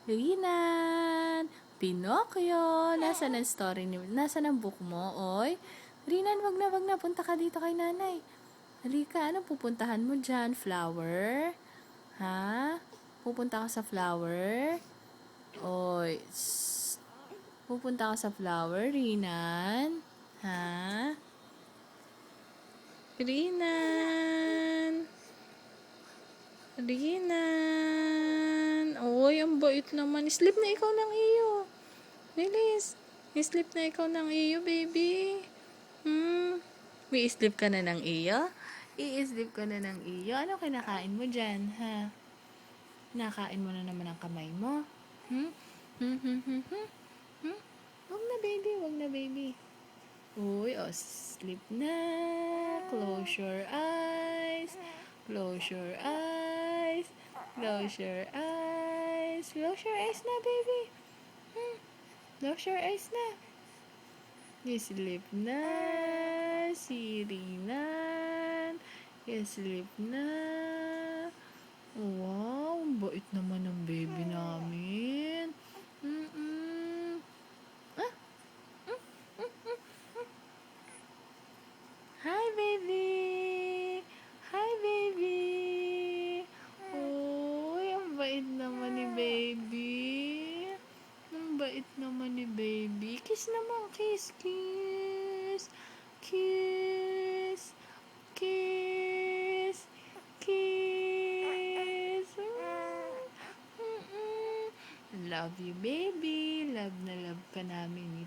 Rinan! Pinocchio! Nasaan ang story ni... Nasaan ang book mo, oy? Rinan, wag na. Punta ka dito kay nanay. Halika, anong pupuntahan mo dyan? Flower? Ha? Pupunta ka sa flower? Oy, pupunta ka sa flower, Rinan? Ha? Rinan! Rinan! Oy, ang bait naman. Sleep na ikaw ng iyo. Bilis. Sleep na ikaw ng iyo, baby. May sleep ka na ng iyo? I-sleep ka na ng iyo? Ano kinakain mo dyan, ha? Nakain mo na naman ang kamay mo? Hmm? Wag na, baby. Uy, sleep na. Close your eyes. Close your eyes. Close your eyes. Close your eyes na, baby. Close your eyes na. Sleep na. Si Rinan. Sleep na. Wow, ang bait naman ng baby namin. Hi, baby! Hi, baby! Uy, ang bait naman ni baby. Ang bait naman ni baby. Kiss naman, kiss. Kiss. Kiss. Kiss. Love you, baby. Love na love ka namin ni